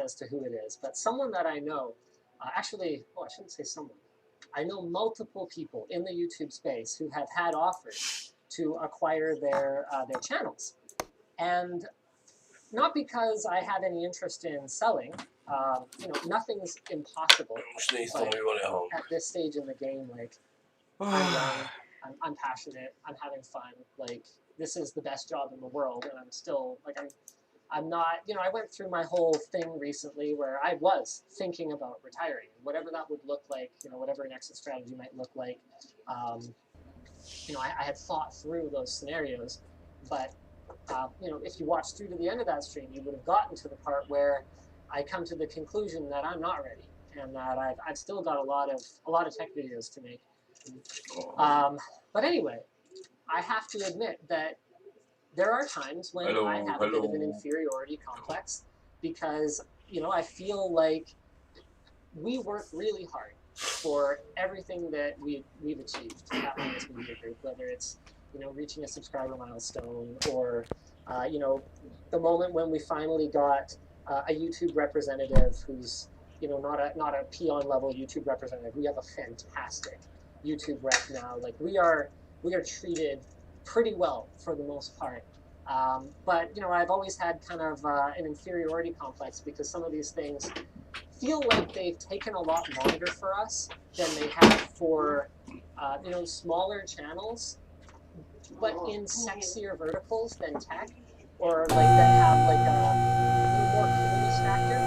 as to who it is, but someone that I know, actually, oh, I shouldn't say someone. I know multiple people in the YouTube space who have had offers to acquire their channels, and not because I have any interest in selling. You know, nothing's impossible. But at this stage in the game, like, I'm young, I'm passionate, I'm having fun. Like, this is the best job in the world, and I'm still like I'm not. You know, I went through my whole thing recently where I was thinking about retiring, whatever that would look like. You know, whatever an exit strategy might look like. You know, I had thought through those scenarios, but you know, if you watched through to the end of that stream, you would have gotten to the part where I come to the conclusion that I'm not ready, and that I've still got a lot of tech videos to make. But anyway, I have to admit that there are times when I have a bit of an inferiority complex, because, you know, I feel like we work really hard for everything that we've achieved at Minus Media Group, whether it's, you know, reaching a subscriber milestone, or you know, the moment when we finally got a YouTube representative who's, you know, not a peon level YouTube representative. We have a fantastic YouTube rep now. Like, we are treated pretty well for the most part. But, you know, I've always had kind of an inferiority complex, because some of these things feel like they've taken a lot longer for us than they have for, you know, smaller channels, but in sexier verticals than tech, or like that have like a little more coolness factor,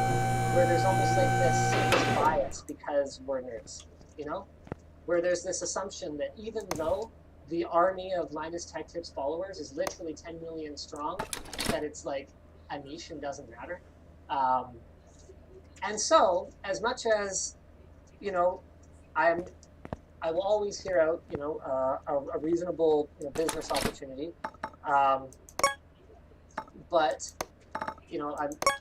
where there's almost like this bias because we're nerds, you know? Where there's this assumption that even though the army of Linus Tech Tips followers is literally 10 million strong, that it's like a niche and doesn't matter. And so, as much as, you know, I will always hear out, you know, a reasonable, you know, business opportunity, but, you know,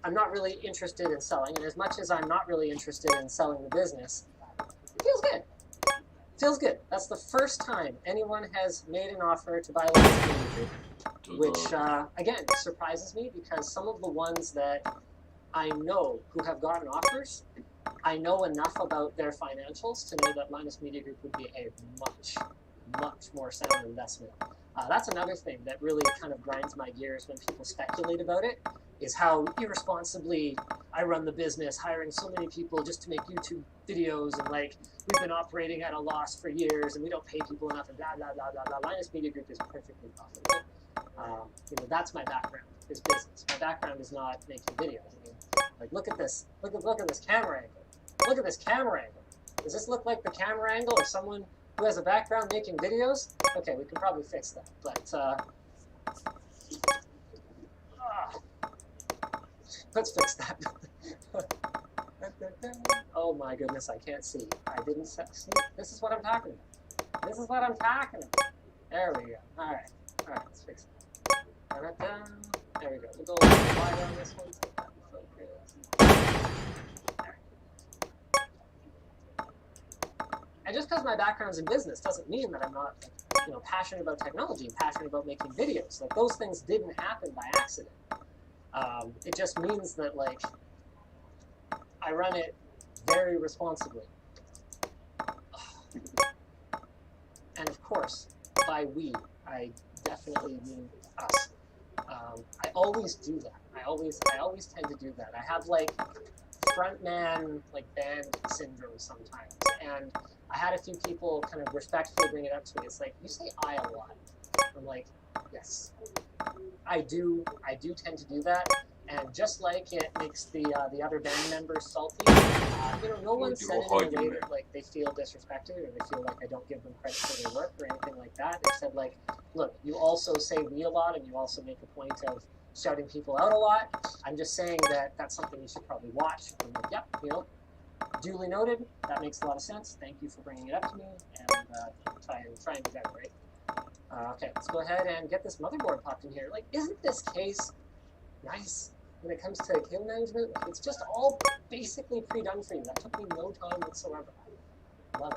I'm not really interested in selling, and as much as I'm not really interested in selling the business, it feels good. Feels good. That's the first time anyone has made an offer to buy Linus Media Group, which again surprises me, because some of the ones that I know who have gotten offers, I know enough about their financials to know that Linus Media Group would be a much more sound investment. That's another thing that really kind of grinds my gears when people speculate about it, is how irresponsibly I run the business, hiring so many people just to make YouTube videos, and like, we've been operating at a loss for years, and we don't pay people enough, and blah, blah, blah, blah, blah. Linus Media Group is perfectly profitable. You know, that's my background, is business. My background is not making videos. I mean, like, look at this. Look at this camera angle. Look at this camera angle. Does this look like the camera angle of someone who has a background making videos? Okay, we can probably fix that. But let's fix that. Oh my goodness, I can't see. I didn't see. This is what I'm talking about. This is what I'm talking about. There we go. All right, let's fix it. There we go. We'll go a little wide on this one. And just because my background's in business doesn't mean that I'm not, you know, passionate about technology and passionate about making videos. Like, those things didn't happen by accident. It just means that, like, I run it very responsibly. And of course, by we, I definitely mean us. I always do that. I always tend to do that. I have like frontman like band syndrome sometimes, and I had a few people kind of respectfully bring it up to me. It's like, you say I a lot. I'm like, yes, I do tend to do that. And just like it makes the other band members salty, you know, no one said it in a way that like they feel disrespected, or they feel like I don't give them credit for their work or anything like that. They said like, look, you also say we a lot, and you also make a point of shouting people out a lot. I'm just saying that that's something you should probably watch. I'm like, yep, you know, duly noted. That makes a lot of sense. Thank you for bringing it up to me, and try and do better, right? Okay, let's go ahead and get this motherboard popped in here. Like, isn't this case nice when it comes to cable management? Like, it's just all basically pre-done for you. That took me no time whatsoever. Love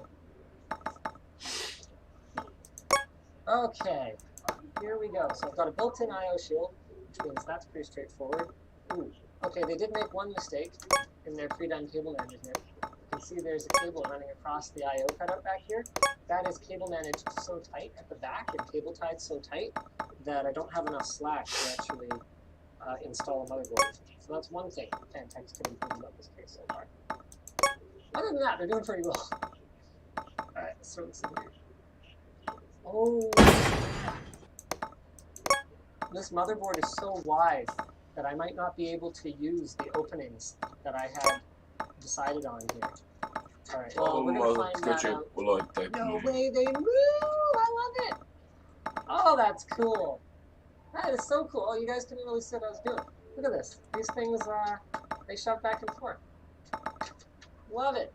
it. Okay, here we go. So I've got a built-in I/O shield, which means that's pretty straightforward. Ooh, Okay, they did make one mistake in their pre-done cable management. You can see there's a cable running across the I/O cutout back here. That is cable managed so tight at the back and cable tied so tight that I don't have enough slack to actually install a motherboard. So that's one thing Phanteks can improve about this case so far. Other than that, they're doing pretty well. Alright, let's throw this in here. Oh! This motherboard is so wide that I might not be able to use the openings that I had decided on here. Alright, well, we're going to find that out. No way, they move! I love it! Oh, that's cool. That is so cool. Oh, you guys couldn't really see what I was doing. Look at this. These things, they shove back and forth. Love it.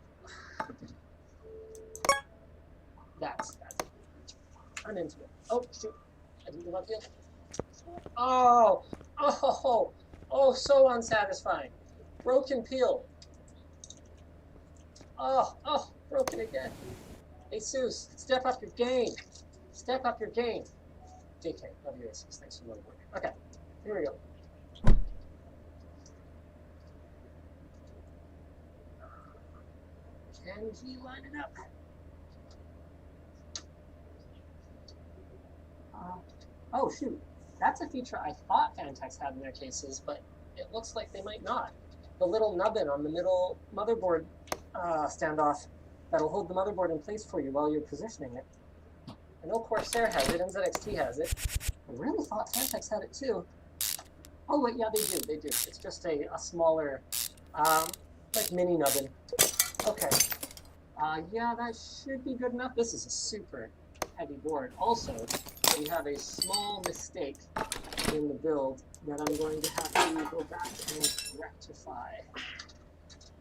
That's I'm into it. Oh, shoot. I didn't give up yet. Oh, so unsatisfying. Broken peel. Oh, broken again. Hey, Seuss, step up your game. Step up your game. JK, love you, Asus. Thanks for the work. Okay, here we go. Can he line it up? Oh, shoot. That's a feature I thought Phanteks had in their cases, but it looks like they might not. The little nubbin on the middle motherboard standoff that'll hold the motherboard in place for you while you're positioning it. I know Corsair has it, NZXT has it. I really thought Phanteks had it too. Oh, wait, yeah, they do. It's just a smaller, like mini nubbin. Okay. Yeah, that should be good enough. This is a super heavy board. Also, we have a small mistake in the build that I'm going to have to go back and rectify.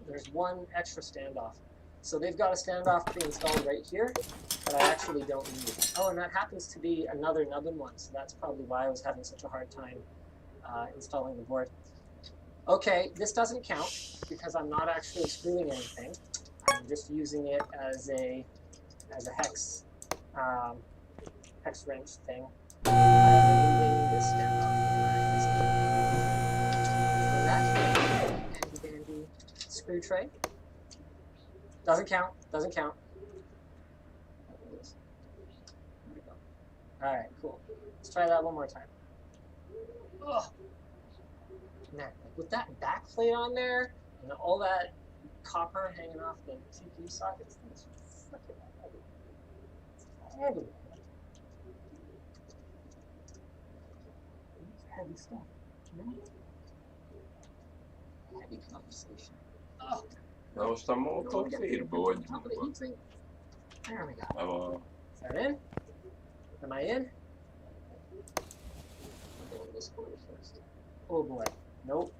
There's one extra standoff. So they've got a standoff pre-installed right here that I actually don't need. Oh, and that happens to be another nubbin one, so that's probably why I was having such a hard time installing the board. Okay, this doesn't count because I'm not actually screwing anything. I'm just using it as a hex wrench thing. This handy dandy screw tray. Doesn't count. Doesn't count. There we go. All right, cool. Let's try that one more time. Oh, man, with that back plate on there and all that copper hanging off the CPU sockets, it's freaking heavy. It's heavy. It's heavy stuff. Heavy conversation. Oh. Nós estamos a ouvir, boa. There we go. Is that in? Am I in? I'm going this corner first. Oh boy. Nope.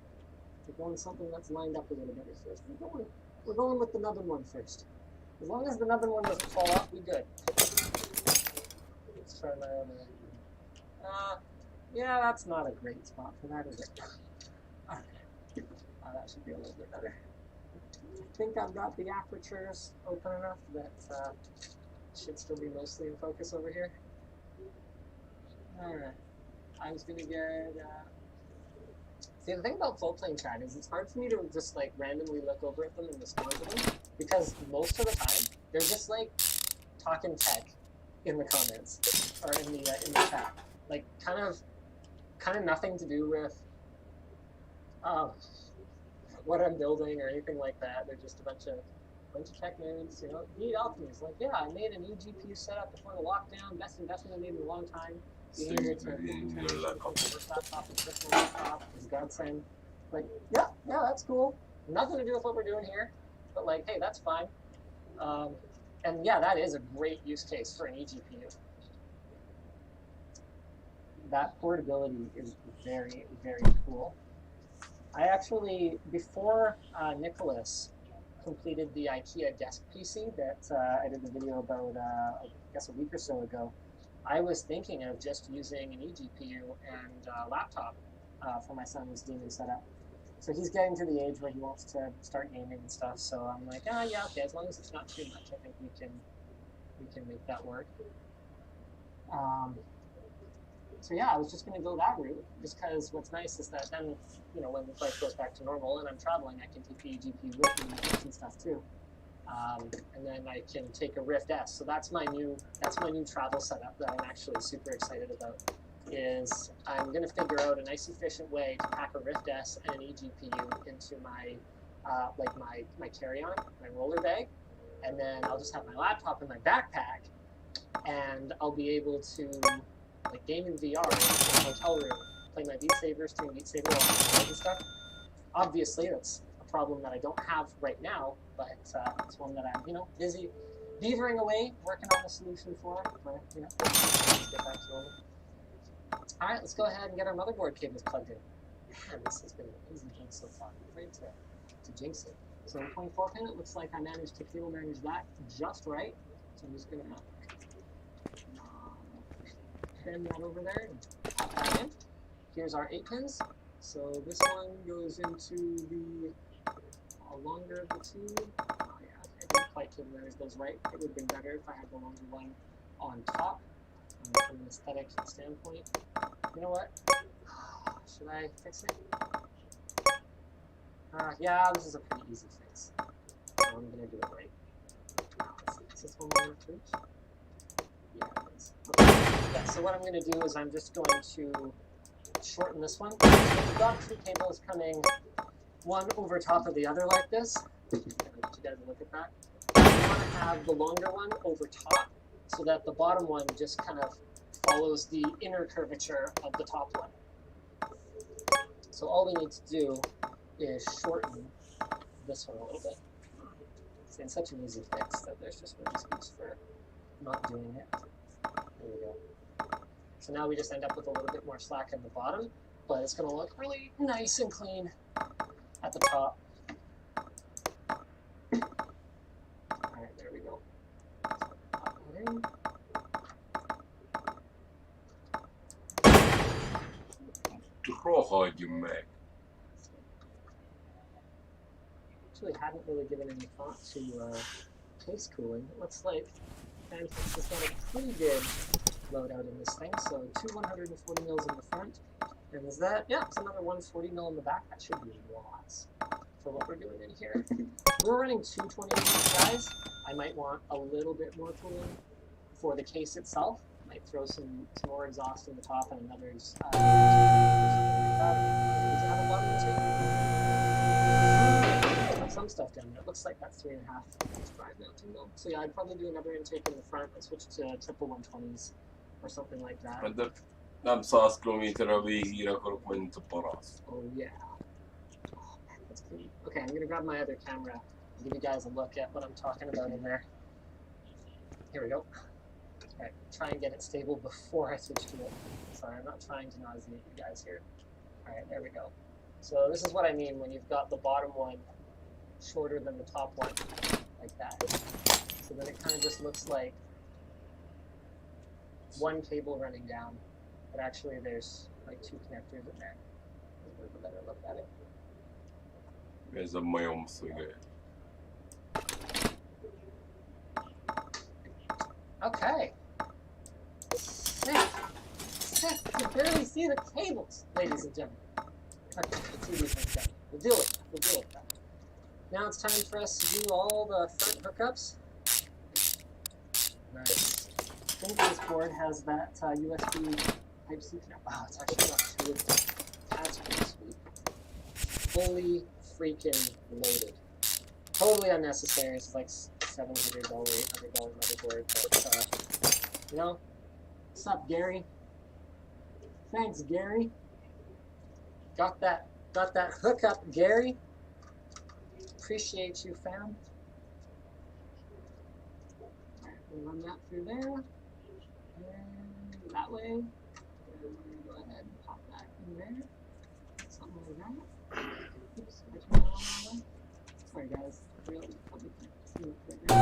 We're going something that's lined up a little better first. We're going with the nubbin one first. As long as the nubbin one doesn't fall off, we good. Let's try my other. Yeah, that's not a great spot for that, is it? Okay. That should be a little bit better. I think I've got the apertures open enough that should still be mostly in focus over here. Alright. I was going to get... See, the thing about full plane chat is it's hard for me to just like randomly look over at them and respond to them because most of the time they're just like talking tech in the comments or in the chat. Like kind of nothing to do with what I'm building or anything like that. They're just a bunch of tech nerds, you know. Need Alchemist, like, yeah, I made an eGPU setup before the lockdown, best investment I made in a long time. Being able to first laptop and personal laptop is a godsend. Like, yeah, that's cool. Nothing to do with what we're doing here, but like, hey, that's fine. And yeah, that is a great use case for an eGPU. That portability is very, very cool. I actually, before Nicholas completed the IKEA desk PC that I did the video about, I guess a week or so ago, I was thinking of just using an eGPU and laptop for my son's gaming setup. So he's getting to the age where he wants to start gaming and stuff. So I'm like, yeah, okay. As long as it's not too much, I think we can make that work. So yeah, I was just going to go that route, just because what's nice is that then, you know, when life goes back to normal and I'm traveling, I can take the eGPU with me and stuff too. And then I can take a Rift S. So that's my new travel setup that I'm actually super excited about. Is I'm going to figure out a nice efficient way to pack a Rift S and an eGPU into my my carry-on, my roller bag, and then I'll just have my laptop in my backpack, and I'll be able to like game in VR in a hotel room, play my Beat Saber, stream Beat Saber and stuff. Obviously, that's a problem that I don't have right now, but it's one that I'm, you know, busy beavering away, working on the solution for, you know, let's get back to normal. All right, let's go ahead and get our motherboard cables plugged in. Man, this has been an easy thing so far. I'm afraid to jinx it. So 0.4 pin, it looks like I managed to cable manage that just right. So I'm just gonna bend that over there and pop that in. Here's our 8 pins. So this one goes into the longer of the two. Oh yeah, I didn't quite cable manage those right. It would have been better if I had the longer one on top from an aesthetic standpoint. You know what? Should I fix it? Yeah, this is a pretty easy fix. So I'm gonna do it right. Is this one long enough to reach? Yeah, it is. Okay. Yeah, so what I'm gonna do is I'm just going to shorten this one. So we've got 2 cables coming one over top of the other like this. I'll let you guys look at that. You want to have the longer one over top so that the bottom one just kind of follows the inner curvature of the top one. So all we need to do is shorten this one a little bit. It's such an easy fix that there's just no excuse for not doing it. There we go. So now we just end up with a little bit more slack in the bottom, but it's going to look really nice and clean at the top. Alright, there we go. Pop that in. Trochadj meg. Actually hadn't really given any thought to case cooling. It looks like Fantex has got a pretty good loadout in this thing. So 2 140 mils in the front. And is that, yeah, it's another 140 mil in the back. That should be lots for what we're doing in here. We're running 220 mils, guys. I might want a little bit more cooling for the case itself. Might throw some more exhaust in the top and another does it have a bottom intake? Got some stuff down there. It looks like that's 3.5 drive mounting though. So yeah, I'd probably do another intake in the front and switch to triple 120s or something like that. Nem 100 kilométerre végig akarok menni a paraszt. Oh yeah. Oh man, that's clean. Okay, I'm gonna grab my other camera and give you guys a look at what I'm talking about in there. Here we go. Alright, try and get it stable before I switch to it. Sorry, I'm not trying to nauseate you guys here. Alright, there we go. So this is what I mean when you've got the bottom one shorter than the top one, like that. So then it kind of just looks like one cable running down, but actually there's like 2 connectors in there. Let's have a better look at it. Ez a majom szöge. Okay. Sick. Sick. You barely see the cables, ladies and gentlemen. Okay, let's see these things down. We'll deal with that. We'll deal with that. Now it's time for us to do all the front hookups. Nice. I think this board has that USB Type-C connector. Wow, it's actually got 2 of them. That's pretty sweet. Fully freaking loaded. Totally unnecessary. It's like $700, $800 motherboard, but you know, what's up, Gary? Thanks, Gary. Got that hookup, Gary. Appreciate you, fam. Alright, we'll run that through there. And that way. And go ahead and pop that in there. Something like that. Oops, I turned that on the way. Sorry guys. Really probably can't see it right now.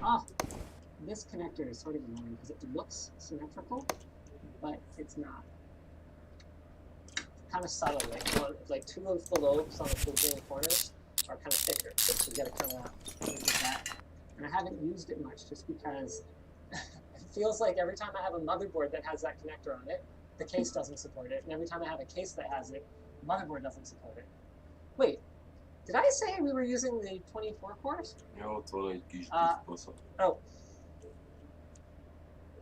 Ah! This connector is sort of annoying because it looks symmetrical, but it's not. Kind of subtle, like 2 of the lobes on the corners are kind of thicker, so you gotta kind of look at that. and I haven't used it much just because it feels like every time I have a motherboard that has that connector on it, the case doesn't support it, and every time I have a case that has it, the motherboard doesn't support it. Wait, did I say we were using the 24 cores? Ja, ott van egy kis Uh, diszkosza.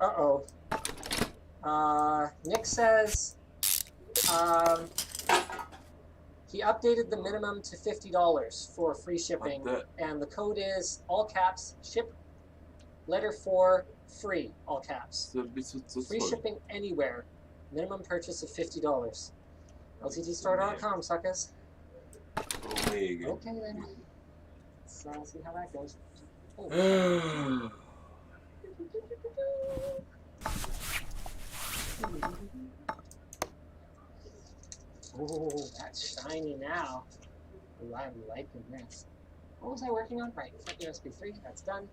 Oh. Nick says he updated the minimum to $50 for free shipping, and the code is all caps ship letter 4 free all caps. Free shipping anywhere. Minimum purchase of $50. LTTstore.com, suckers. Okay then. Let's see how that goes. Oh. Oh, that's shiny now. Ooh, I'm liking this. What was I working on? Right, front USB 3, that's done.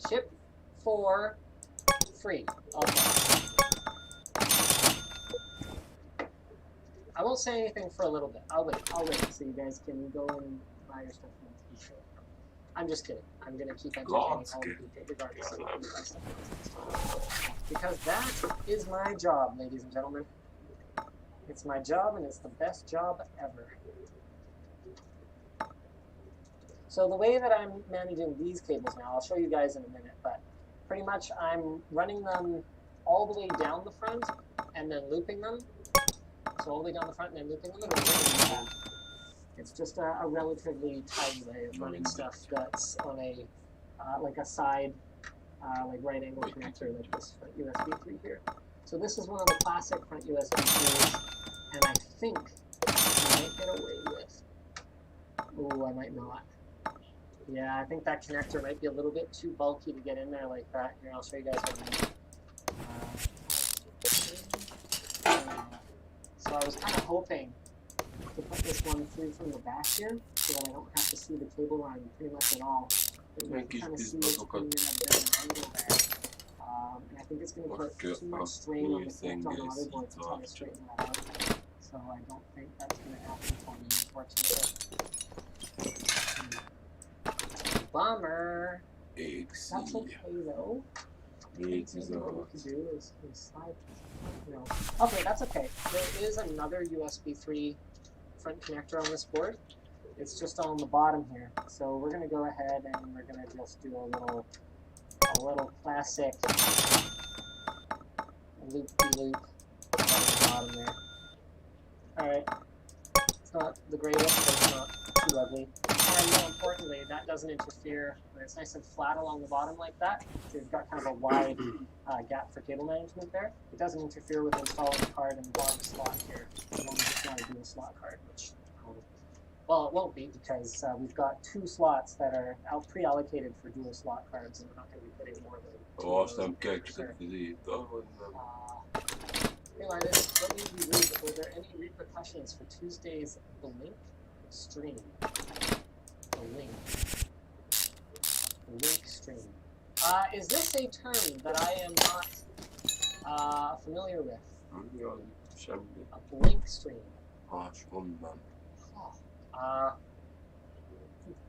Ship for free. Okay. I won't say anything for a little bit. I'll wait so you guys can go and buy your stuff from the show. I'm just kidding. I'm going to keep entertaining all of you regardless of what you buy stuff. Because that is my job, ladies and gentlemen. It's my job, and it's the best job ever. So the way that I'm managing these cables now, I'll show you guys in a minute, but pretty much I'm running them all the way down the front and then looping them. So all the way down the front and then looping them. And it's just a relatively tidy way of running stuff that's on a like a side like right angle connector like this front USB 3 here. So this is one of the classic front USB 3s, and I think I might get away with. Oh, I might not. Yeah, I think that connector might be a little bit too bulky to get in there like that. Here, I'll show you guys what I mean. So I was kind of hoping to put this one through from the back here, so that I don't have to see the cable run pretty much at all. But you can kind of see it's putting in a bit of an angle there. And I think it's going to put too much strain on the connector on the motherboard to try to straighten that out. So I don't think that's going to happen for me, unfortunately. Bummer. That's okay though. Maybe what we could do is slide. No. Okay, that's okay. There is another USB 3 front connector on this board. It's just on the bottom here. So we're gonna go ahead and we're gonna just do a little classic loop-de-loop on the bottom there. Alright. It's not the greatest, but it's not too ugly. And more importantly, that doesn't interfere when it's nice and flat along the bottom like that. So you've got kind of a wide gap for cable management there. It doesn't interfere with installing the card in the bottom slot here, as long as it's not a dual slot card, which, well, it won't be because we've got 2 slots that are pre-allocated for dual slot cards, and we're not going to be putting more than 2 of those. Let me read. Were there any repercussions for Tuesday's Blink stream? Blink stream. Is this a term that I am not familiar with? A blink stream.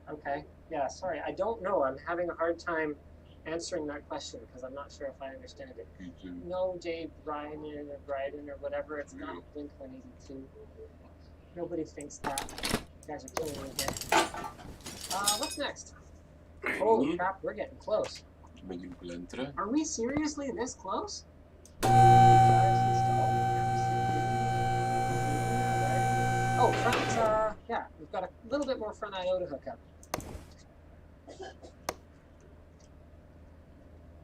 Okay. Yeah, sorry. I don't know. I'm having a hard time answering that question because I'm not sure if I understand it. No, Jay Bryden or whatever. It's not Blink 182. Nobody thinks that. You guys are killing me here. What's next? Holy crap, we're getting close. Are we seriously this close? Oh, front, yeah, we've got a little bit more front I/O to hook up.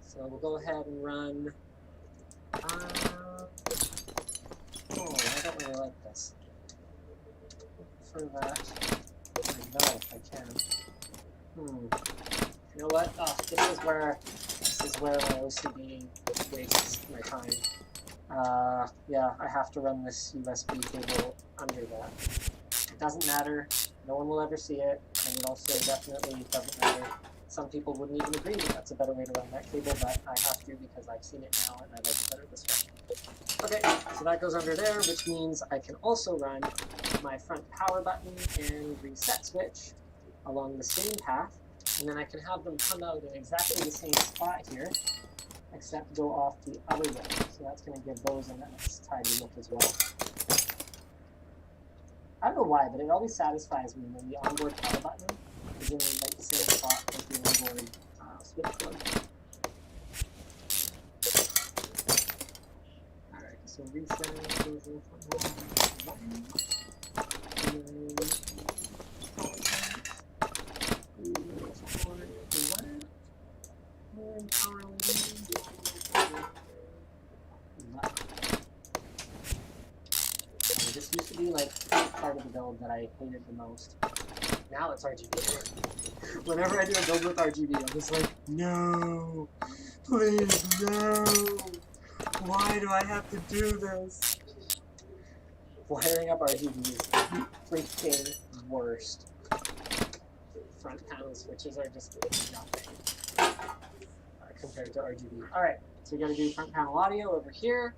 So we'll go ahead and run, oh, I don't really like this. For that, no, if I can. You know what? Oh, this is where my OCD wastes my time. Yeah, I have to run this USB cable under that. It doesn't matter. No one will ever see it, and it also definitely doesn't matter. Some people wouldn't even agree that that's a better way to run that cable, but I have to because I've seen it now and I like it better this way. Okay, so that goes under there, which means I can also run my front power button and reset switch along the same path. and then I can have them come out in exactly the same spot here, except go off the other way. So that's going to give those a nice tidy look as well. I don't know why, but it always satisfies me when the onboard power button is in like the same spot as the onboard switch plug. Alright, so reset goes in front button. And power this used to be like part of the build that I hated the most. Now it's RGB. Whenever I do a build with RGB, I'm just like, no, please, no. Why do I have to do this? Wiring up RGB is the freaking worst. Front panel switches are just nothing compared to RGB. Alright, so we gotta do front panel audio over here.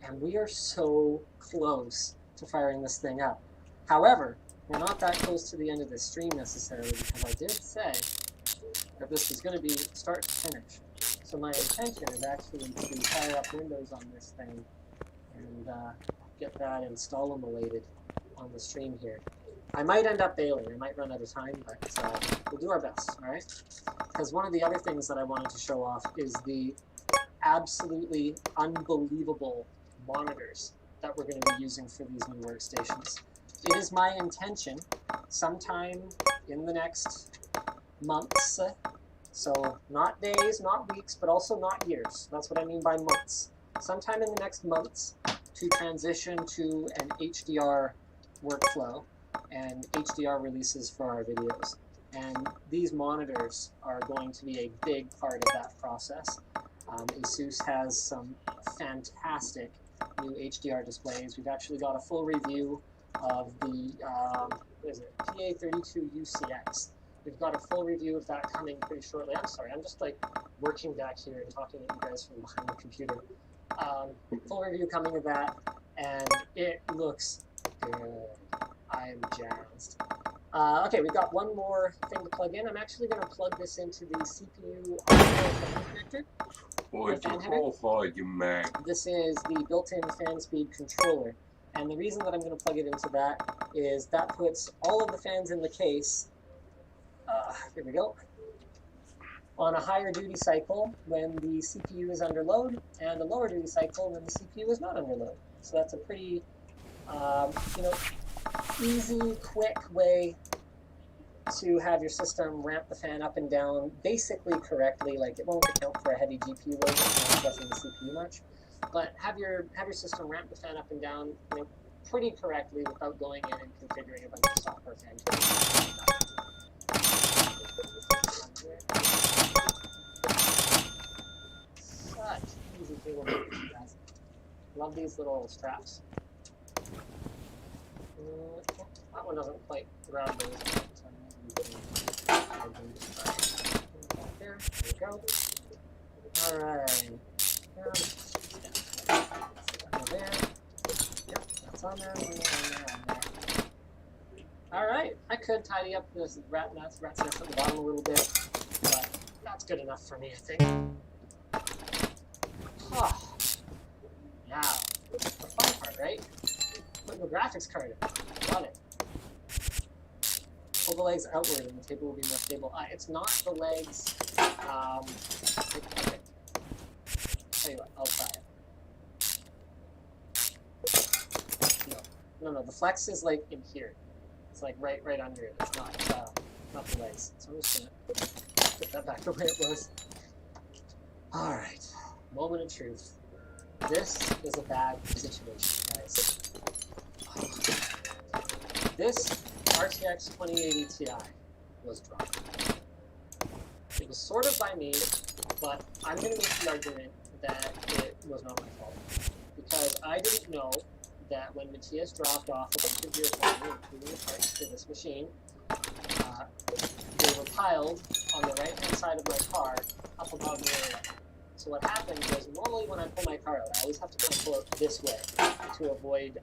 And we are so close to firing this thing up. However, we're not that close to the end of this stream necessarily, because I did say that this was going to be start to finish. So my intention is actually to fire up Windows on this thing and get that install-emulated on the stream here. I might end up bailing. I might run out of time, but we'll do our best, all right? Because one of the other things that I wanted to show off is the absolutely unbelievable monitors that we're going to be using for these new workstations. It is my intention sometime in the next months, so not days, not weeks, but also not years. That's what I mean by months. Sometime in the next months to transition to an HDR workflow and HDR releases for our videos. And these monitors are going to be a big part of that process. ASUS has some fantastic new HDR displays. We've actually got a full review of the what is it, PA32UCX. We've got a full review of that coming pretty shortly. I'm sorry, I'm just like working back here and talking to you guys from behind the computer. Full review coming of that, and it looks good. I'm jazzed. Okay, we've got one more thing to plug in. I'm actually going to plug this into the CPU audio connector. This is the built-in fan speed controller, and the reason that I'm going to plug it into that is that puts all of the fans in the case, here we go, on a higher duty cycle when the CPU is under load, and a lower duty cycle when the CPU is not under load. So that's a pretty, easy, quick way to have your system ramp the fan up and down basically correctly. Like, it won't account for a heavy GPU load, it's not stressing the CPU much, but have your system ramp the fan up and down, pretty correctly without going in and configuring a bunch of software fan. Such easy cable management, guys. Love these little straps. That one doesn't quite grab those. There we go. Alright. There. Yep, that's on there, on there. Alright, I could tidy up this rat's nest at the bottom a little bit, but that's good enough for me, I think. Oh. Yeah. The fun part, right? Putting the graphics card in. Love it. Pull the legs outward and the table will be more stable. It's not the legs. Okay. Tell you what, I'll try it. No. The flex is like in here. It's like right under it. It's not the legs. So I'm just gonna put that back the way it was. All right. Moment of truth. This is a bad situation, guys. This RTX 2080 Ti was dropped. It was sort of by me, but I'm going to make the argument that it was not my fault. Because I didn't know that when Matthias dropped off a bunch of gear for me, including the parts for this machine, they were piled on the right-hand side of my car up above the area. So what happens is normally when I pull my car out, I always have to kind of pull it this way to avoid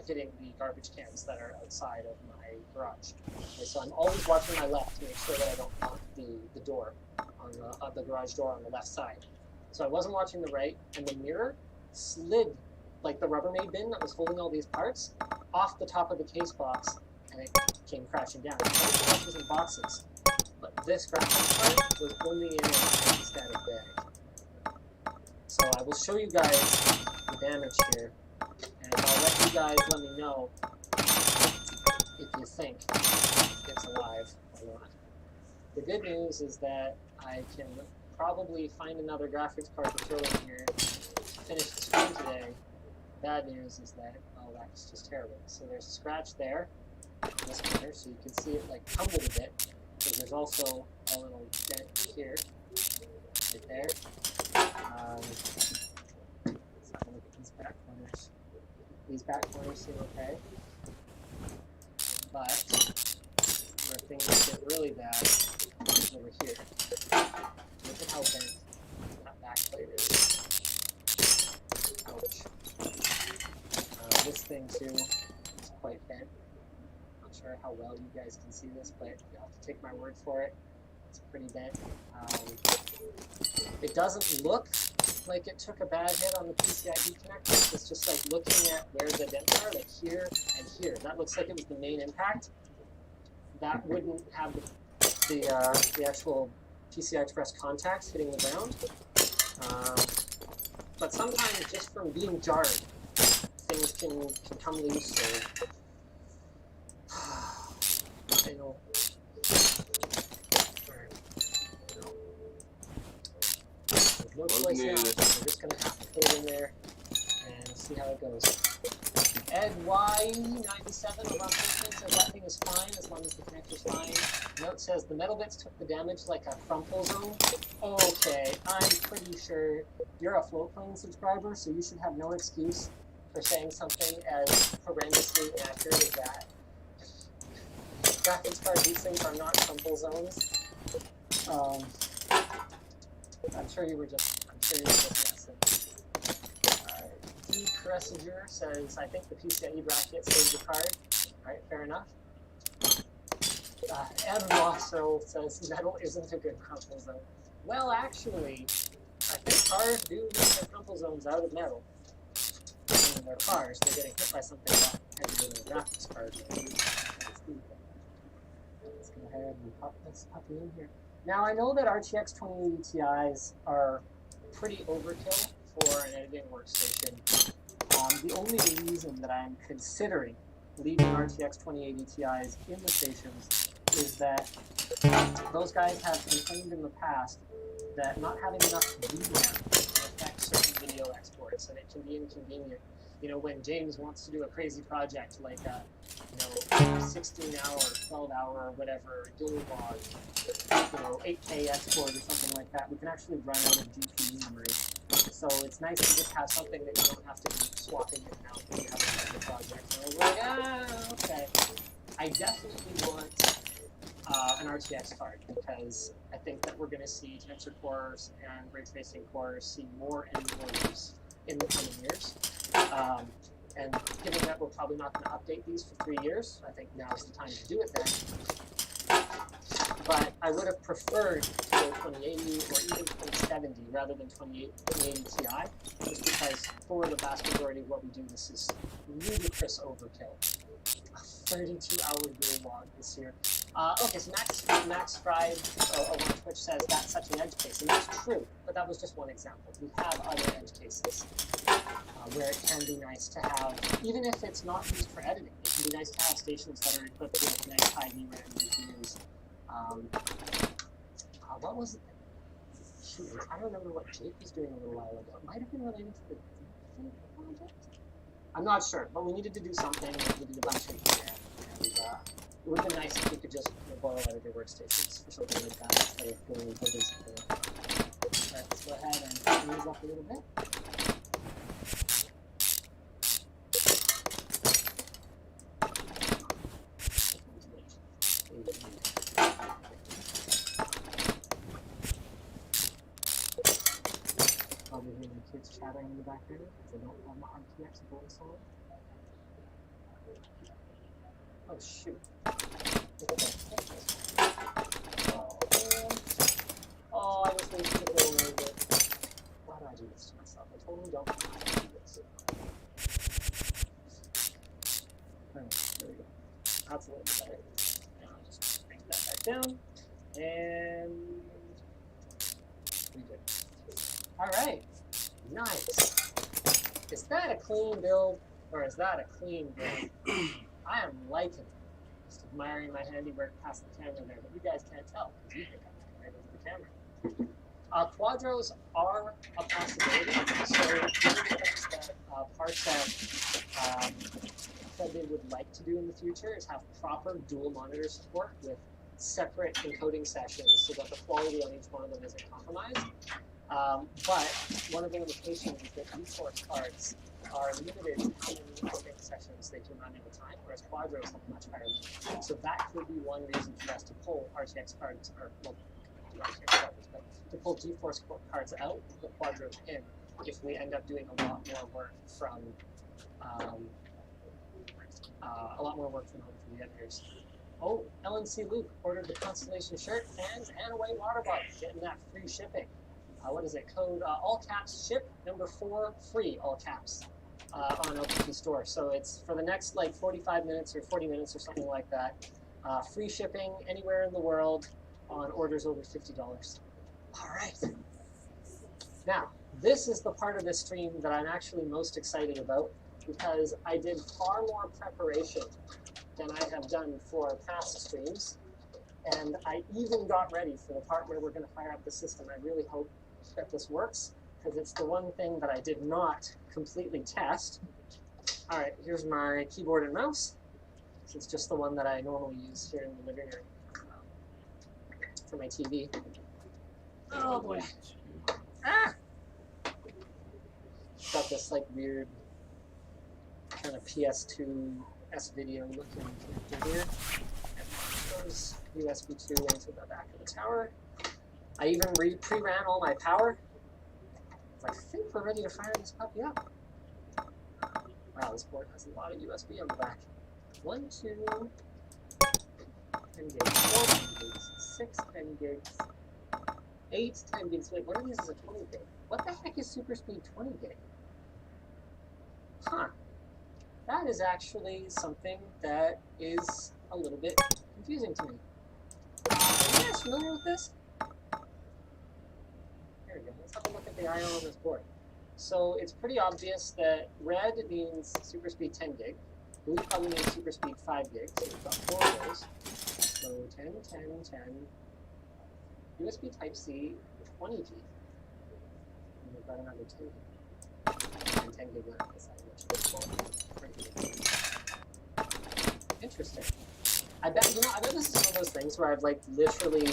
hitting the garbage cans that are outside of my garage. Okay, so I'm always watching my left to make sure that I don't knock the door on the garage door on the left side. So I wasn't watching the right, and the mirror slid, like the Rubbermaid bin that was holding all these parts, off the top of the case box, and it came crashing down. Everything else was in boxes, but this graphics card was only in an anti-static bag. So I will show you guys the damage here, and I'll let you guys let me know if you think it's alive or not. The good news is that I can probably find another graphics card to throw in here to finish the screen today. Bad news is that, oh, that's just terrible. So there's a scratch there in this corner, so you can see it like tumbled a bit. So there's also a little dent here, right there. Let's have a look at these back corners. These back corners seem okay, but where things get really bad is over here. Look at how bent that back plate is. Ouch. This thing too is quite bent. Not sure how well you guys can see this, but you'll have to take my word for it. It's pretty bent. It doesn't look like it took a bad hit on the PCIe connectors. It's just like looking at where the dents are, like here and here. That looks like it was the main impact. That wouldn't have the actual PCI Express contacts hitting the ground. But sometimes just from being jarred, things can come loose. Or, I know. There's no choice now. We're just going to have to put it in there and see how it goes. Ed Y97 over on Facebook says that thing is fine as long as the connector's fine. Note says the metal bits took the damage like a crumple zone. Okay, I'm pretty sure you're a Floatplane subscriber, so you should have no excuse for saying something as horrendously inaccurate as that. Graphics card heatsinks are not crumple zones. I'm sure you were just messing. D. Cressinger says, I think the PCIe bracket saved the card. Alright, fair enough. Ed Rosso says, metal isn't a good crumple zone. Well, actually, I think cars do make their crumple zones out of metal. In their cars, they're getting hit by something a lot heavier than a graphics card. Let's go ahead and pop this puppy in here. Now, I know that RTX 2080 Ti's are pretty overkill for an editing workstation. The only reason that I'm considering leaving RTX 2080 Ti's in the stations is that those guys have complained in the past that not having enough VRAM can affect certain video exports, and it can be inconvenient. You know, when James wants to do a crazy project like a, 16-hour, 12-hour, or whatever, dual log, 8K export or something like that, we can actually run out of GPU memory. So it's nice to just have something that you don't have to keep swapping in and out when you have a project. And I was like, okay. I definitely want an RTX card because I think that we're going to see tensor cores and ray tracing cores see more and more use in the coming years. And given that we're probably not going to update these for 3 years, I think now is the time to do it then. But I would have preferred to go 2080 or even 2070 rather than 2080 Ti, just because for the vast majority of what we do, this is ludicrous overkill. 32-hour dual log this year. Okay, so Max Fried on Twitch says that's such an edge case, and that's true, but that was just one example. We have other edge cases where it can be nice to have, even if it's not used for editing, it can be nice to have stations that are equipped with nice high VRAM GPUs. What was it? Shoot, I don't remember what Jake was doing a little while ago. It might have been related to the project. I'm not sure, but we needed to do something. We did a bunch of VRAM, and it would have been nice if we could just borrow editor workstations for something like that instead of going and building something like that. Alright, let's go ahead and tighten these up a little bit. playing in the background because I don't have my RTX voice on. Oh shoot. Oh, I just wasted a little bit. Why do I do this to myself? I totally don't want to do this. Alright, there we go. That's a little bit better. Now I'll just bring that back down. And we good. Alright. Nice. Is that a clean build or is that a clean build? I am liking it. Just admiring my handiwork past the camera there, but you guys can't tell because you think I'm looking right into the camera. Quadros are a possibility. So one of the things that Parsec said they would like to do in the future is have proper dual monitor support with separate encoding sessions so that the quality on each one of them isn't compromised. But one of the limitations is that GeForce cards are limited to how many encoding sessions they can run at a time, whereas Quadros have a much higher limit. So that could be one reason for us to pull RTX cards, or well, RTX cards, but to pull GeForce cards out, put Quadros in, if we end up doing a lot more work from home for the editors. Oh, LNC Luke ordered the Constellation shirt and a white water bottle, getting that free shipping. What is it? Code all caps ship number 4 free all caps on LPT store. So it's for the next like 45 minutes or 40 minutes or something like that. Free shipping anywhere in the world on orders over $50. All right. Now, this is the part of this stream that I'm actually most excited about because I did far more preparation than I have done for past streams. And I even got ready for the part where we're going to fire up the system. I really hope that this works because it's the one thing that I did not completely test. All right, here's my keyboard and mouse. It's just the one that I normally use here in the living room for my TV. Oh boy. Ah! Got this like weird kind of PS2 S-video looking connector here. And goes USB 2 into the back of the tower. I even pre-ran all my power. I think we're ready to fire this puppy up. Wow, this board has a lot of USB on the back. 1, 2, 10 gigs, 4 10 gigs, 6 10 gigs, 8 10 gigs. Wait, what are these as a 20 gig? What the heck is super speed 20 gig? Huh. That is actually something that is a little bit confusing to me. Are you guys familiar with this? Here we go. Let's have a look at the IO on this board. So it's pretty obvious that red means super speed 10 gig. Blue probably means super speed 5 gig. So we've got 4 of those. So 10, 10, 10. USB Type-C 20 gig. And we've got another 10 gig. And 10 gig left on the side, Interesting. I bet this is one of those things where I've like literally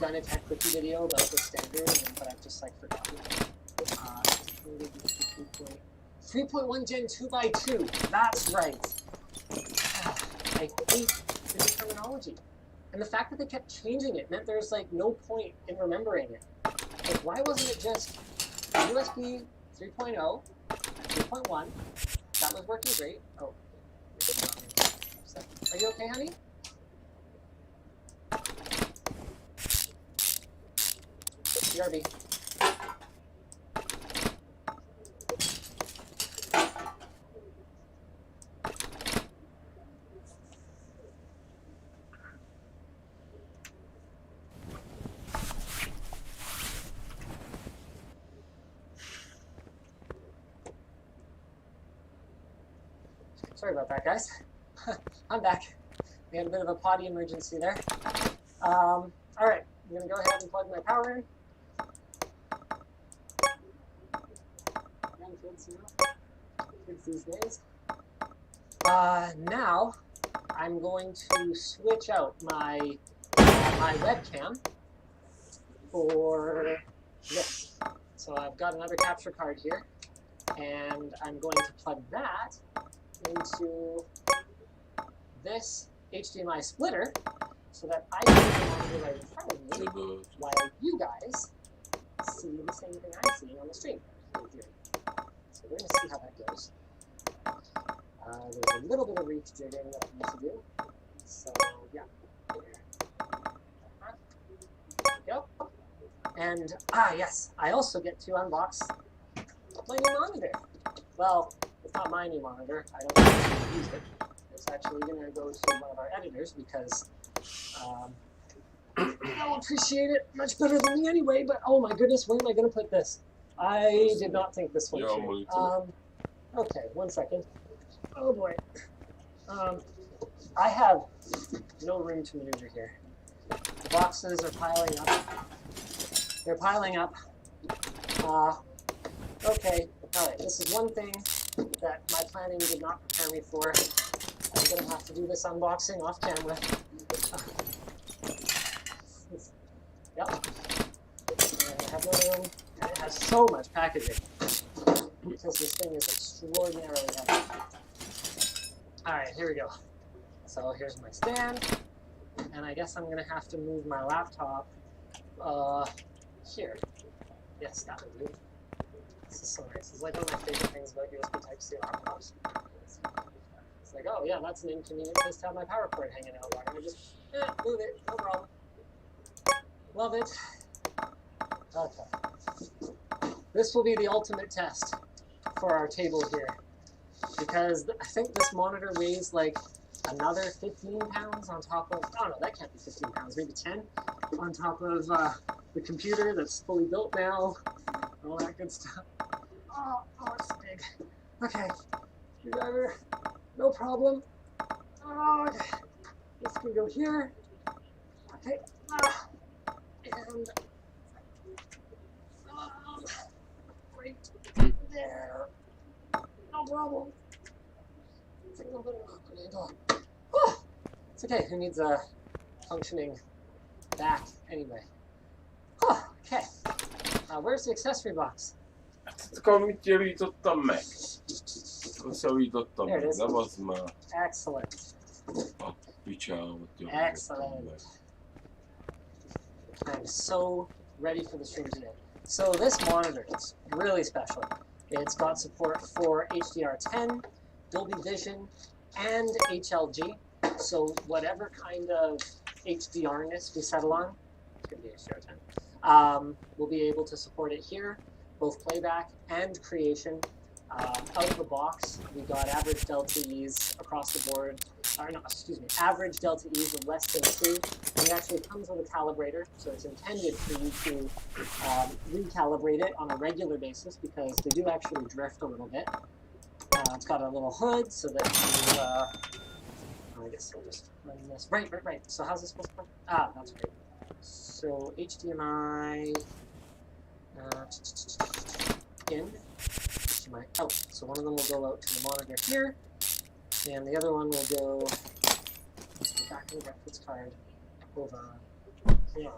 done a tech wiki video about the standard, but I've just like forgotten. 3.1 Gen 2x2. That's right. I hate the terminology. And the fact that they kept changing it meant there's like no point in remembering it. Like, why wasn't it just USB 3.0, 3.1? That was working great. Oh. Are you okay, honey? BRB. Sorry about that, guys. I'm back. We had a bit of a potty emergency there. All right, I'm gonna go ahead and plug my power in. Young kids, you know, kids these days. Now I'm going to switch out my webcam for this. So I've got another capture card here, and I'm going to plug that into this HDMI splitter so that I can see the monitor right in front of me while you guys see the same thing I'm seeing on the stream. So we're going to see how that goes. There's a little bit of reach jigging that I need to do. So, yeah. There we go. And, yes, I also get to unbox my new monitor. Well, it's not my new monitor. I don't use it. It's actually going to go to one of our editors because they'll appreciate it much better than me anyway. But, oh my goodness, where am I going to put this? I did not think this one through. Okay, 1 second. Oh boy. I have no room to maneuver here. The boxes are piling up. They're piling up. Okay, alright, this is one thing that my planning did not prepare me for. I'm going to have to do this unboxing off camera. Yep. And I have no room, and it has so much packaging because this thing is extraordinarily heavy. Alright, here we go. So here's my stand, and I guess I'm going to have to move my laptop here. Yes, that would do. This is so nice. It's like one of my favorite things about USB Type-C laptops. It's like, oh yeah, that's an inconvenient place to have my power cord hanging out. Why don't I just move it? No problem. Love it. Okay. This will be the ultimate test for our table here. Because I think this monitor weighs like another 15 pounds on top of, oh no, that can't be 15 pounds, maybe 10 on top of the computer that's fully built now, all that good stuff. Oh, it's big. Okay, screwdriver, no problem. Oh, okay. This can go here. Okay, and right there. No problem. It's a little bit of an awkward angle. Oh, it's okay. Who needs a functioning back anyway? Oh, okay. Where's the accessory box? There it is. Excellent. Excellent. I'm so ready for the stream today. So this monitor is really special. It's got support for HDR10, Dolby Vision, and HLG. So whatever kind of HDR-ness we settle on, it's going to be HDR10, we'll be able to support it here, both playback and creation. Out of the box, we got average delta E's across the board. Average delta E's of less than 2. And it actually comes with a calibrator, so it's intended for you to recalibrate it on a regular basis because they do actually drift a little bit. It's got a little hood so that you, I guess I'll just run this. Right. So how's this supposed to work? That's great. So HDMI in, HDMI out. So one of them will go out to the monitor here, and the other one will go to the back of the graphics card over here.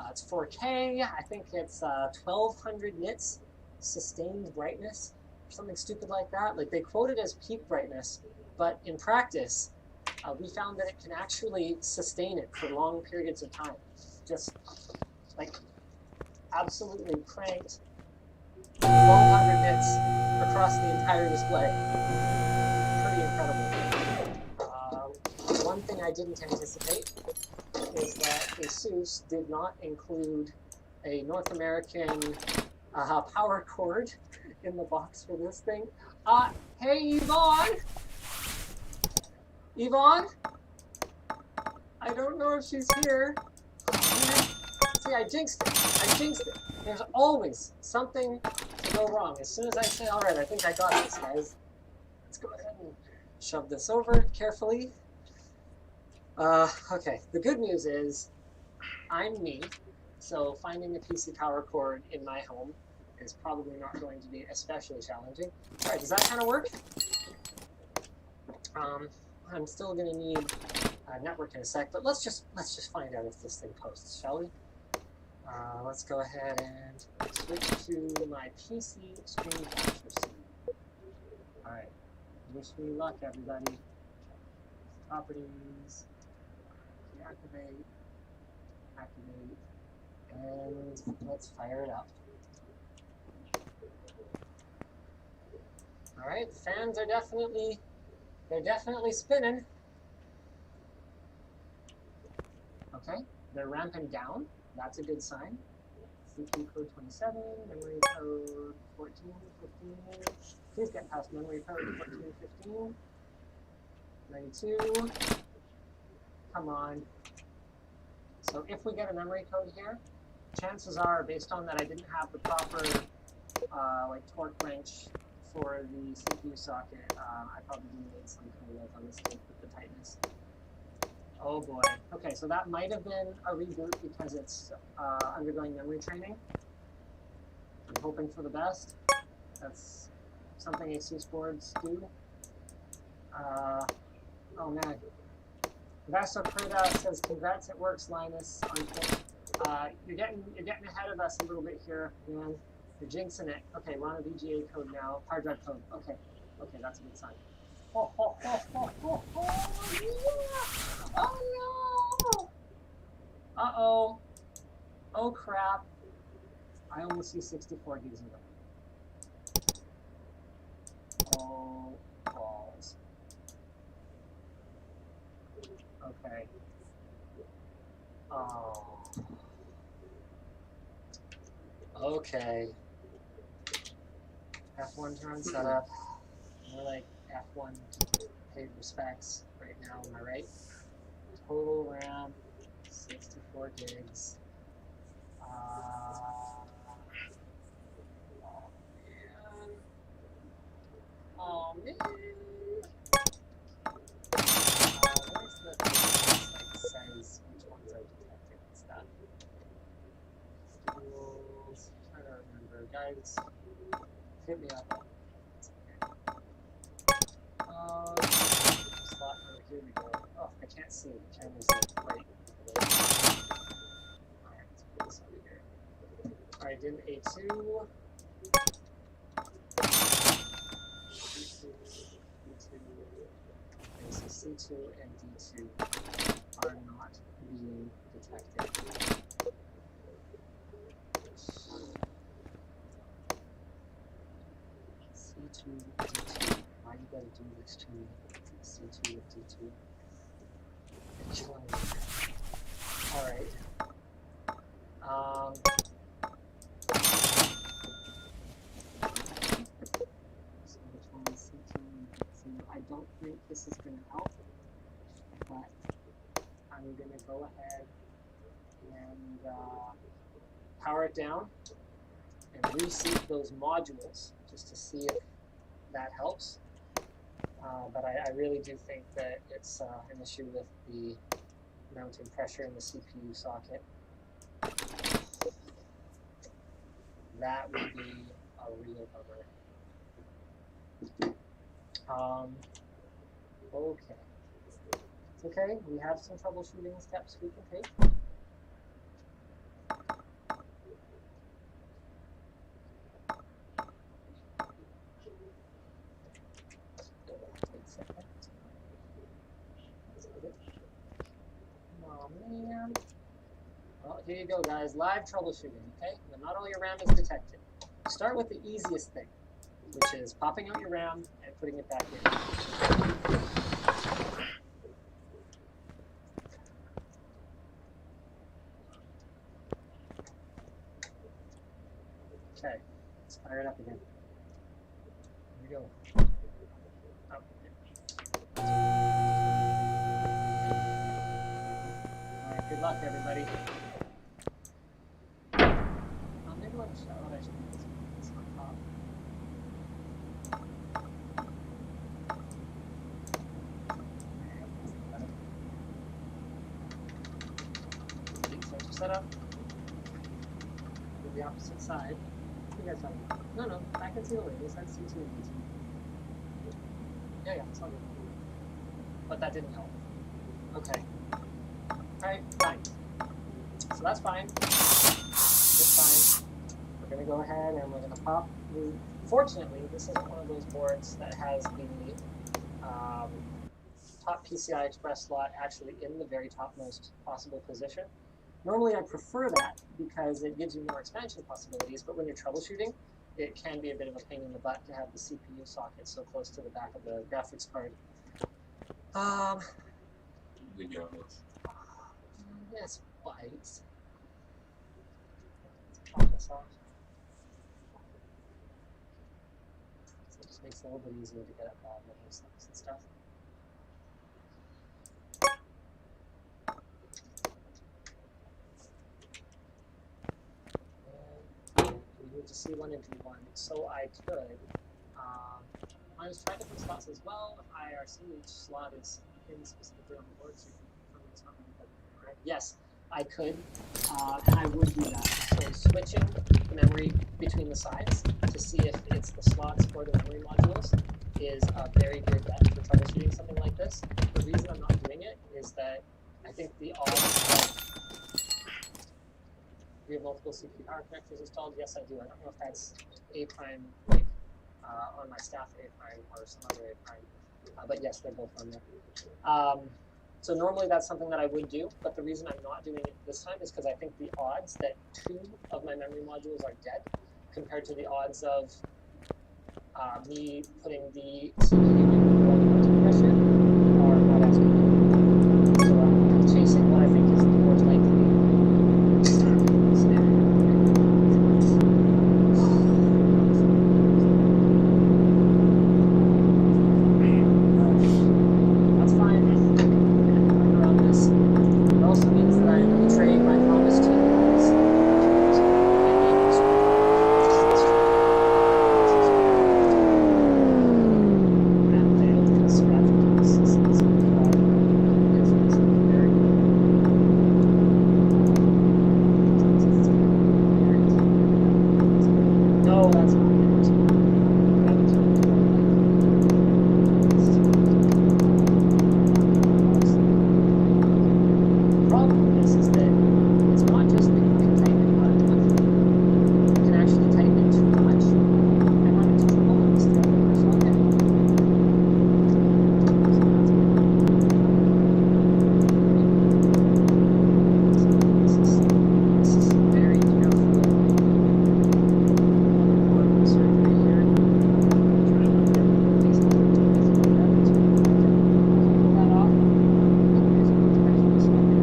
It's 4K. I think it's 1200 nits sustained brightness, or something stupid like that. Like they quote it as peak brightness, but in practice, we found that it can actually sustain it for long periods of time. Just like absolutely cranked 1200 nits across the entire display. Pretty incredible. One thing I didn't anticipate is that ASUS did not include a North American power cord in the box for this thing. Hey, Yvonne! Yvonne? I don't know if she's here. See, I jinxed it. There's always something to go wrong. As soon as I say, all right, I think I got this, guys. Let's go ahead and shove this over carefully. Okay, the good news is I'm me, so finding the PC power cord in my home is probably not going to be especially challenging. All right, does that kind of work? I'm still going to need a network in a sec, but let's just find out if this thing posts, shall we? Let's go ahead and switch to my PC screen capture scene. All right, wish me luck, everybody. Properties, deactivate, activate, and let's fire it up. All right, fans are they're definitely spinning. Okay, they're ramping down. That's a good sign. CPU code 27, memory code 14, 15. Please get past memory code 14, 15. 92. Come on. So if we get a memory code here, chances are, based on that I didn't have the proper like torque wrench for the CPU socket, I probably made some kind of a mistake with the tightness. Oh boy. Okay, so that might have been a reboot because it's undergoing memory training. I'm hoping for the best. That's something ACS boards do. Oh man. Vaso Preda says, "Congrats, it works, Linus." You're getting ahead of us a little bit here, man. You're jinxing it. Okay, we're on a VGA code now. Hard drive code. Okay, that's a good sign. Oh no! Uh-oh. Oh crap. I only see 64 gigs of RAM. Oh balls. Okay. Oh. Okay. F1 turn setup. More like F1 paid respects right now, am I right? Total RAM, 64 gigs. Oh man. Where's the thing that says which ones are detected and stuff? Tools, trying to remember. Guys, hit me up. Slot number, here we go. Oh, I can't see. The camera's like right. Alright, let's put this over here. Alright, DIMM A2. C2 and D2 are not being detected. C2, D2. Why you gotta do this to me? C2 and D2. You're killing me. Alright. So which one is C2 and D2? I don't think this is gonna help, but I'm going to go ahead and power it down and reseat those modules just to see if that helps. But I really do think that it's an issue with the mounting pressure in the CPU socket. That would be a real bummer. Okay. It's okay, we have some troubleshooting steps we can take. Oh man. Well, here you go guys, live troubleshooting, okay? Now, not all your RAM is detected. Start with the easiest thing, which is popping out your RAM and putting it back in. Okay, let's fire it up again. Here we go. Oh, okay. Alright, good luck everybody. Maybe what I should do this on top. Sensor setup. Do the opposite side. You guys have no, I can see the labels. That's C2 and D2. Yeah, it's all good. But that didn't help. Okay. Alright, fine. So that's fine. It's fine. We're going to go ahead and we're going to pop. Fortunately, this isn't one of those boards that has the top PCI Express slot actually in the very topmost possible position. Normally I prefer that because it gives you more expansion possibilities, but when you're troubleshooting, it can be a bit of a pain in the butt to have the CPU socket so close to the back of the graphics card. Digamos. Yes, bites. Let's pop this off. So it just makes it a little bit easier to get at the memory sticks and stuff. We need to see one and D1. So I could minus try different slots as well. If IRC, each slot is in specifically on the board, so you can confirm it's not really right. Yes, I could, and I would do that. So switching the memory between the sides to see if it's the slots for the memory modules is a very good bet for troubleshooting something like this. The reason I'm not doing it is that I think the odds of we have multiple CPU power connectors installed. Yes, I do. I don't know if that's A prime, like on my staff A prime or some other A prime, but yes, they're both on there. So normally that's something that I would do, but the reason I'm not doing it this time is because I think the odds that 2 of my memory modules are dead compared to the odds of me putting the CPU in the pressure are not as good. So I'm chasing what I think is the more likely scenario. That's fine. Work around this. It also means that I'm betraying my promise to you guys. No, that's not it. The problem with this is that it's not just that you can tighten it not enough, you can actually tighten it too much and run into trouble with this threadripper socket. This is very careful motherboard surgery here. Trying not to get the these little twists like that into it. Pull that off. There's no connection to socket.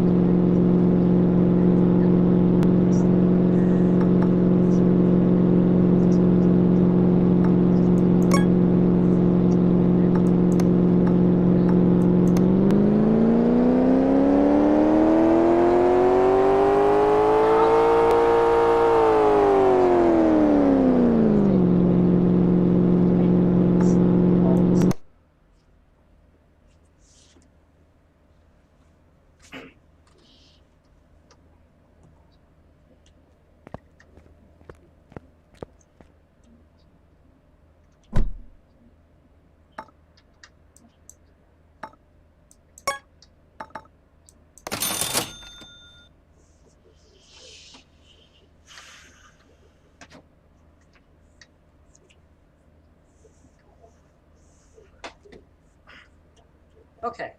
Okay.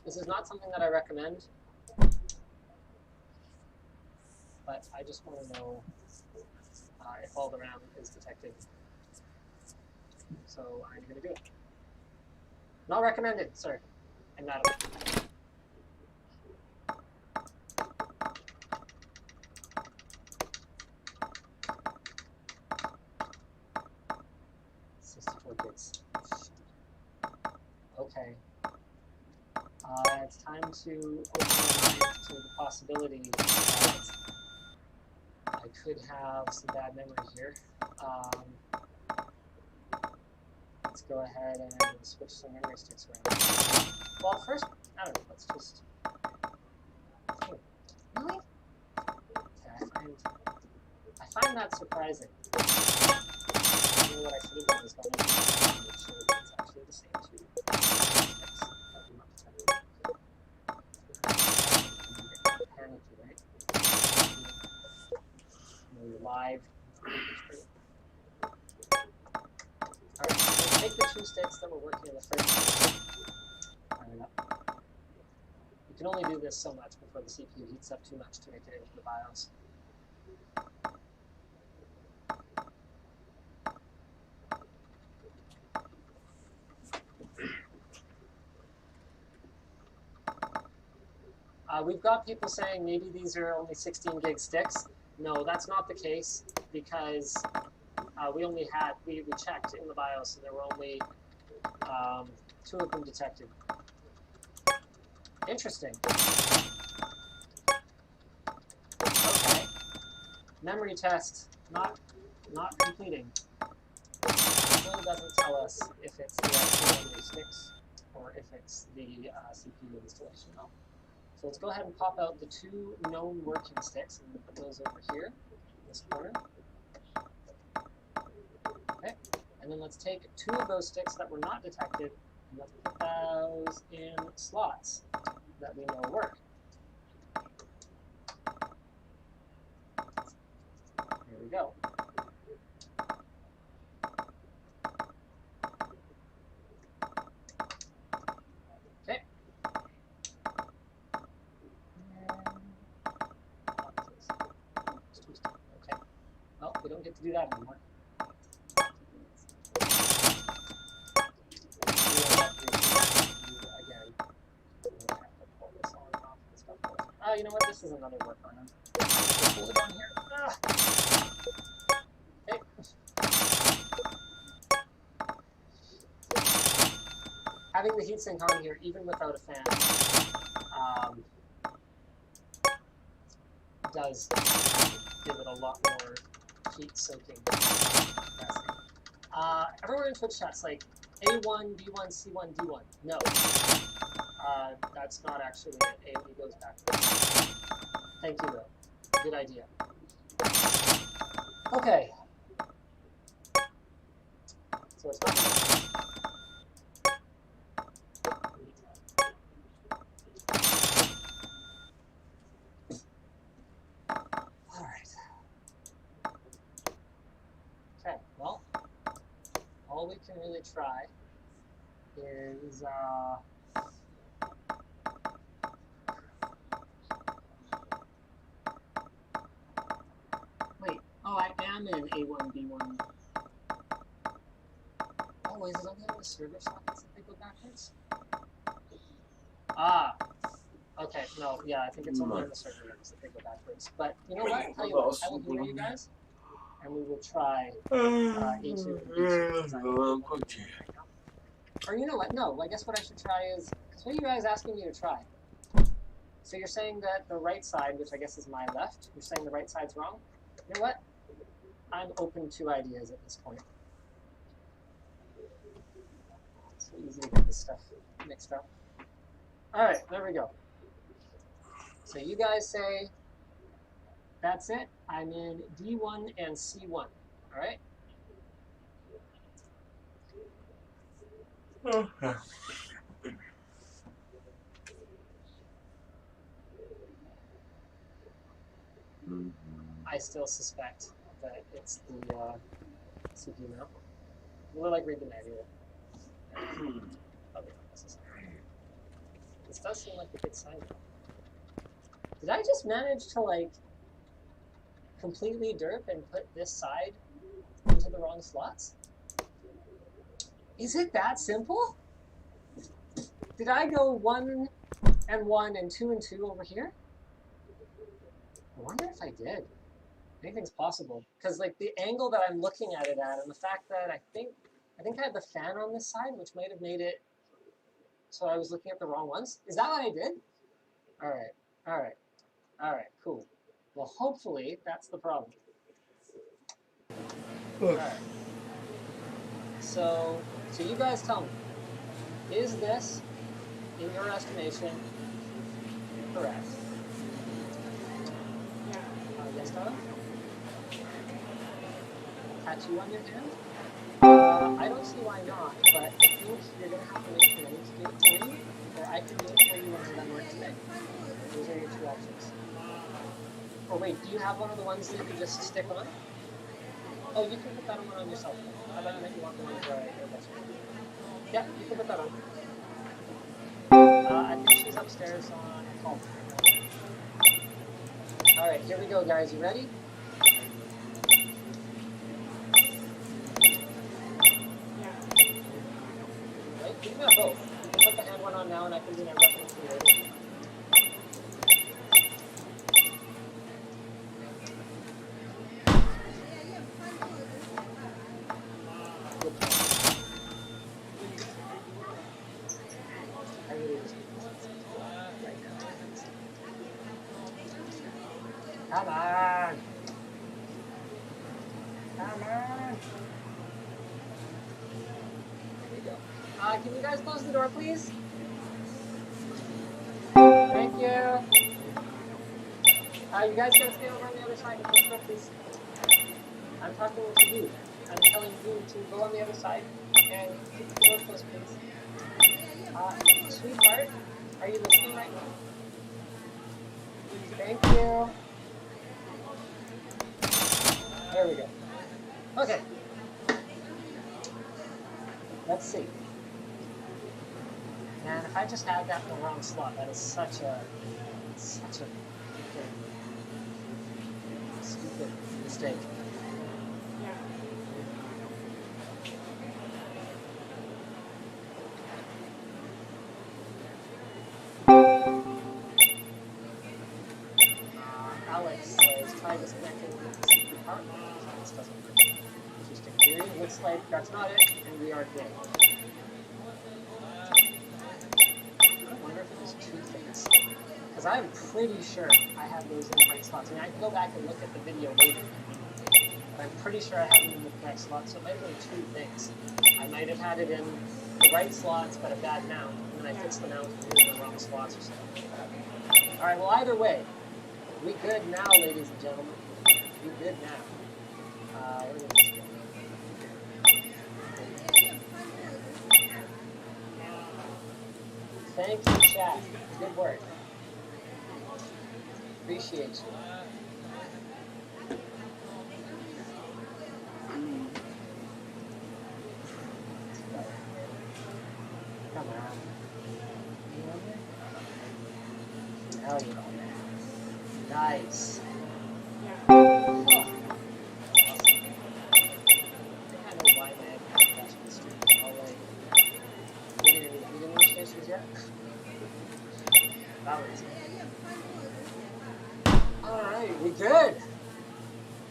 This is not something that I recommend, but I just want to know if all the RAM is detected. So I'm going to do it. Not recommended, sir. I'm not. Bits. Okay. It's time to open my mind to the possibility that I could have some bad memory here. Let's go ahead and switch some memory sticks around. Well, first, I don't know, let's just... Oh, really? Okay, I find that surprising. You know what I should have done is gone into and make sure that it's actually the same two sticks. That would not protect it. Panicky, right? You know, you're live. Alright, let's take the 2 sticks that were working in the first place. Fire it up. You can only do this so much before the CPU heats up too much to make it into the BIOS. We've got people saying maybe these are only 16 gig sticks. No, that's not the case because we checked in the BIOS and there were only 2 of them detected. Interesting. Okay. Memory test not completing. It really doesn't tell us if it's the actual memory sticks or if it's the CPU installation. No. So let's go ahead and pop out the 2 known working sticks. I'm going to put those over here in this corner. Okay. And then let's take 2 of those sticks that were not detected and let's put those in slots that we know work. Here we go. Okay. Okay. Well, we don't get to do that anymore. Oh, you know what? This is another workaround. Just hold it on here. Okay. Having the heatsink on here, even without a fan, does give it a lot more heat-soaking capacity. Everyone in Twitch chat's like, A1, B1, C1, D1. No. That's not actually it. A goes backwards. Thank you, though. Good idea. Okay. So it's not. All right. Okay. Well, all we can really try is. Wait, oh, I am in A1, B1. Oh, is it only on the server sockets that they go backwards? Ah, okay, no, yeah, I think it's only on the server ones that they go backwards. But you know what? I'll tell you what, I will hear you guys, and we will try A2 and B2. Or you know what? No, I guess what I should try is, because what are you guys asking me to try? So you're saying that the right side, which I guess is my left, you're saying the right side's wrong? You know what? I'm open to ideas at this point. It's so easy to get this stuff mixed up. All right, there we go. So you guys say, that's it. I'm in D1 and C1. All right? Okay. I still suspect that it's the CPU now. We'll like read the manual. Probably not necessary. This does seem like a good sign. Did I just manage to like completely derp and put this side into the wrong slots? Is it that simple? Did I go 1 and 1 and 2 and 2 over here? I wonder if I did. Anything's possible. Because like the angle that I'm looking at it at and the fact that I think I had the fan on this side, which might have made it so I was looking at the wrong ones. Is that what I did? All right. All right. All right. Cool. Well, hopefully that's the problem. All right. So you guys tell me, is this, in your estimation, correct? Yes, Tyler? Tattoo on your hand? I don't see why not, but I think you're going to have to wait for me to do it for you, or I can do it for you when we're done work today. Those are your 2 options. Or wait, do you have one of the ones that you just stick on? Oh, you can put that one on yourself. How about you make you want the one for your best friend? Yeah, you can put that on. I think she's upstairs on call. All right, here we go, guys. You ready? Right, you can have both. You can put the hand one on now, and I can do my reference for you later. Come on. Come on. There we go. Can you guys close the door, please? Thank you. You guys gotta stay over on the other side and close the door, please. I'm talking to you. I'm telling you to go on the other side and keep the door closed, please. Sweetheart, are you listening right now? Thank you. There we go. Okay. Let's see. And if I just had that in the wrong slot, that is such a stupid mistake. Alex says, try disconnecting the secret part. This doesn't work. Interesting theory. Looks like that's not it, and we are good. I wonder if it was two things. Because I'm pretty sure I have those in the right slots. I mean, I can go back and look at the video later. But I'm pretty sure I have them in the correct slots, so it might have been two things. I might have had it in the right slots, but a bad mount, and then I fixed the mount and put it in the wrong slots or something like that. Alright, well, either way, we good now, ladies and gentlemen. We good now. Where is this going? Thank you, chat. Good work. Appreciate you. Come on. Hell yeah. Nice. Oh. Awesome. I think I know why my iPad crashed in the street. I'll like. You didn't reach stations yet? That was. Alright, we good.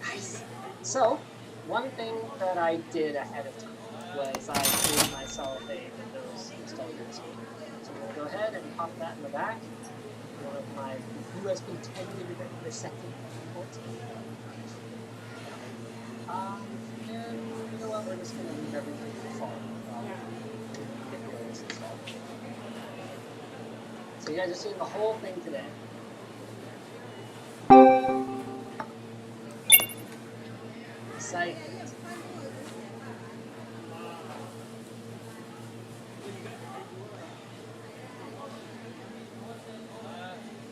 Nice. So, one thing that I did ahead of time was I gave myself a Windows installer screen. So I'm going to go ahead and pop that in the back. One of my USB 10 gigabit per second ports. And you know what? We're just going to leave everything default. Get the OS installed. So you guys are seeing the whole thing today. Excited.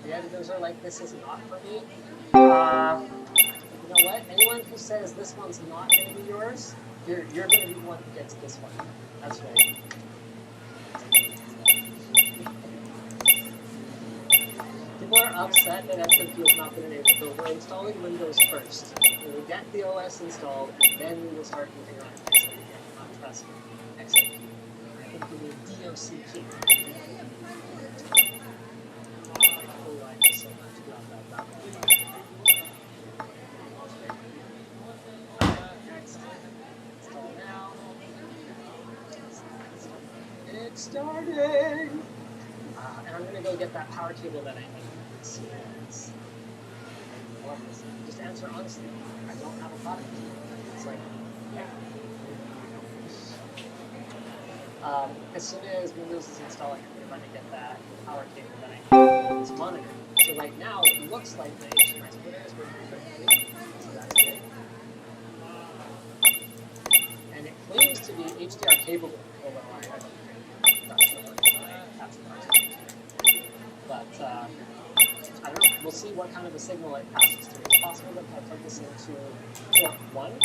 The editors are like, this is not for me. You know what? Anyone who says this one's not going to be yours, you're going to be the one who gets this one. That's right. People are upset that XMP has not been enabled, but we're installing Windows first. We will get the OS installed, and then we will start moving on to XMP. I cannot trust XMP. I think we need DOCP. It's starting! And I'm gonna go get that power cable that I need. Yes. I love this. Just answer honestly. I don't have a product. It's like, yeah. As soon as Windows is installing, I'm going to get that power cable that I need for this monitor. So right now, it looks like the HDMI splitter is working perfectly. So that's good. And it claims to be HDR capable, although I don't think that's the word that I have to parse. But I don't know. We'll see what kind of a signal it passes through. It's possible that if I plug this into port 1,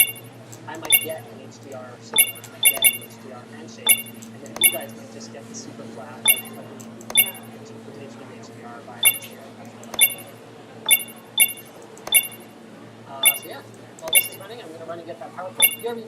I might get an HDR signal. I might get an HDR handshake. And then you guys might just get the super flat, like, interpretation of HDR by HDR. So yeah, while this is running, I'm going to run and get that power cord. You hear me?